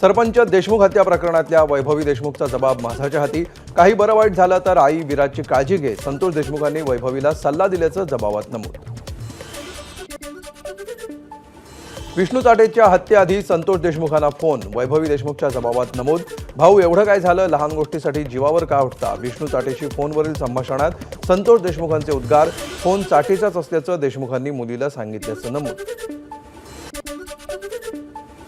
सरपंच देशमुख हत्या प्रकरणातल्या वैभवी देशमुखचा जबाब माझ्याच्या हाती. काही बरं वाईट झालं तर आई विराजची काळजी घे, संतोष देशमुखांनी वैभवीला सल्ला दिल्याचं जबाबात नमूद. विष्णू चाटेच्या हत्येआधी संतोष देशमुखांना फोन, वैभवी देशमुखच्या जबाबात नमूद. भाऊ एवढं काय झालं, लहान गोष्टीसाठी जीवावर का उठता. विष्णू चाटेशी फोनवरील संभाषणात संतोष देशमुखांचे उद्गार. फोन चाटेचाच असल्याचं देशमुखांनी मुलीला सांगितल्याचं नमूद.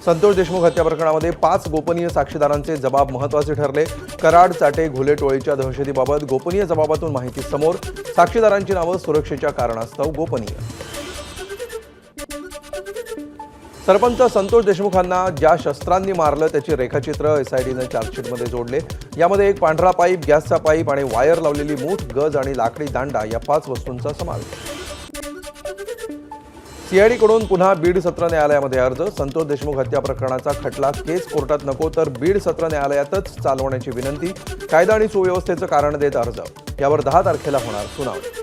संतोष देशमुख हत्या प्रकरणामध्ये 5 गोपनीय साक्षीदारांचे जबाब महत्त्वाचे ठरले. कराड चाटे घुले टोळीच्या दहशतीबाबत गोपनीय जबाबातून माहिती समोर. साक्षीदारांची नावं सुरक्षेच्या कारणास्तव गोपनीय. सरपंच संतोष देशमुखांना ज्या शस्त्रांनी मारलं त्याची रेखाचित्र एसआयटीनं चार्जशीटमध्ये जोडले. यामध्ये एक पांढरा पाईप, गॅसचा पाईप आणि वायर लावलेली मूठ, गज आणि लाकडी दांडा या 5 वस्तूंचा समावेश. सीआयडीकडून पुन्हा बीड सत्र न्यायालयामध्ये अर्ज. संतोष देशमुख हत्या प्रकरणाचा खटला केस कोर्टात नको तर बीड सत्र न्यायालयातच चालवण्याची विनंती. कायदा आणि सुव्यवस्थेचं कारण देत अर्ज. यावर 10 तारखेला होणार सुनावणी.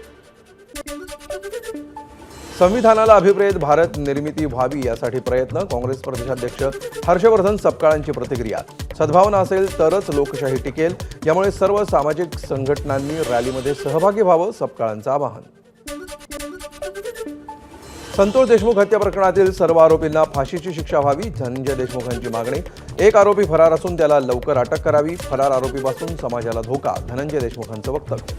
संविधानाला अभिप्रेत भारत निर्मिती व्हावी यासाठी प्रयत्न. काँग्रेस प्रदेशाध्यक्ष हर्षवर्धन सपकाळांची प्रतिक्रिया. सद्भावना असेल तरच लोकशाही टिकेल, यामुळे सर्व सामाजिक संघटनांनी रॅलीमध्ये सहभागी व्हावं, सपकाळांचं आवाहन. संतोष देशमुख हत्या प्रकरणातील सर्व आरोपींना फाशीची शिक्षा व्हावी, धनंजय देशमुखांची मागणी. एक आरोपी फरार असून त्याला लवकर अटक करावी. फरार आरोपीपासून समाजाला धोका, धनंजय देशमुखांचं वक्तव्य.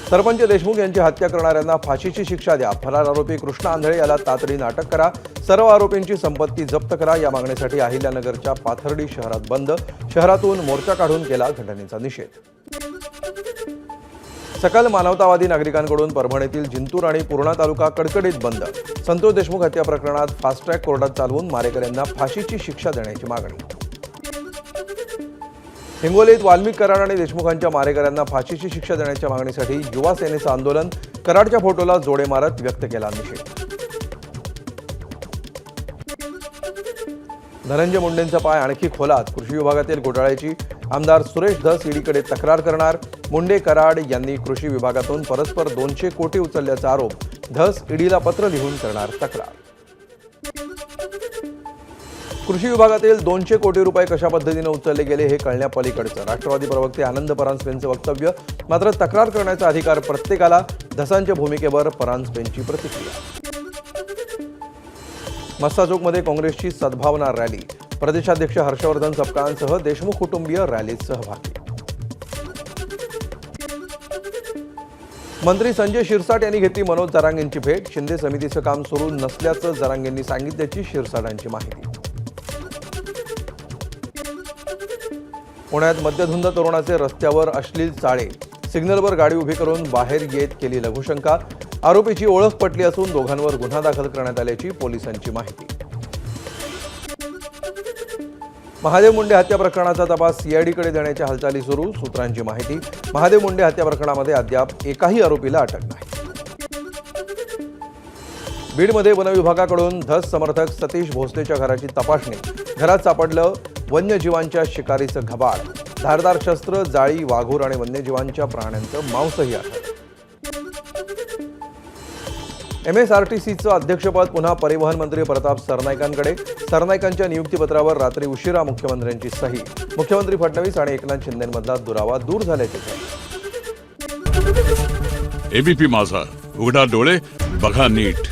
सरपंच देशमुख यांची हत्या करणाऱ्यांना फाशीची शिक्षा द्या. फरार आरोपी कृष्णा आंधळे याला तातडीनं अटक करा. सर्व आरोपींची संपत्ती जप्त करा. या मागणीसाठी अहिल्यानगरच्या पाथर्डी शहरात बंद. शहरातून मोर्चा काढून केला घटनेचा निषेध. सकल मानवतावादी नागरिकांकडून परभणीतील जिंतूर आणि पूर्णा तालुका कडकडीत बंद. संतोष देशमुख हत्या प्रकरणात फास्ट ट्रॅक कोर्टात चालवून मारेकऱ्यांना फाशीची शिक्षा देण्याची मागणी. हिंगोलीत वाल्मिक कराड आणि देशमुखांच्या मारेकऱ्यांना फाशीची शिक्षा देण्याच्या मागणीसाठी युवा सेनेचं आंदोलन. कराडच्या फोटोला जोडे मारत व्यक्त केला निषेध. धनंजय मुंडेंचा पाय आणखी खोलात. कृषी विभागातील घोटाळ्याची आमदार सुरेश धस ईडीकडे तक्रार करणार. मुंडे कराड यांनी कृषी विभागातून परस्पर 200 कोटी उचलल्याचा आरोप. धस ईडीला पत्र लिहून करणार तक्रार. कृषी विभागातील 200 कोटी रुपये कशा पद्धतीने उचलले गेले हे कळण्यापलीकडचं राष्ट्रवादी प्रवक्ते आनंद परांजपेंचं वक्तव्य. मात्र तक्रार करण्याचा अधिकार प्रत्येकाला, धसांच्या भूमिकेवर परांजपेंची प्रतिक्रिया. मस्साचोकमध्ये काँग्रेसची सद्भावना रॅली. प्रदेशाध्यक्ष हर्षवर्धन सपकाळांसह देशमुख कुटुंबीय रॅलीत सहभागी. मंत्री संजय शिरसाट यांनी घेतली मनोज जरांगेंची भेट. शिंदे समितीचं काम सुरू नसल्याचं जरांगेंनी सांगितल्याची शिरसाटांची माहिती. पुण्यात मद्यधुंद तरुणाचे रस्त्यावर अश्लील चाळे. सिग्नलवर गाडी उभी करून बाहेर येत केली लघुशंका. आरोपीची ओळख पटली असून दोघांवर गुन्हा दाखल करण्यात आल्याची पोलिसांची माहिती. महादेव मुंडे हत्या प्रकरणाचा तपास सीआयडीकडे देण्याच्या हालचाली सुरू. सूत्रांची माहिती. महादेव मुंडे हत्या प्रकरणामध्ये अद्याप एकाही आरोपीला अटक नाही. बीडमध्ये वनविभागाकडून धस समर्थक सतीश भोसलेच्या घराची तपासणी. घरात सापडलं वन्यजीवांच्या शिकारीचं घबाड. धारदार शस्त्र, जाळी, वाघूर आणि वन्यजीवांच्या प्राण्यांचं मांसही आढळलं. MSRTCचं अध्यक्षपद पुन्हा परिवहन मंत्री प्रताप सरनाईकांकडे. सरनाईकांच्या नियुक्तीपत्रावर रात्री उशिरा मुख्यमंत्र्यांची सही. मुख्यमंत्री फडणवीस आणि एकनाथ शिंदेंमधला दुरावा दूर झाल्याचे एबीपी माझा, उघडा डोळे बघा नीट.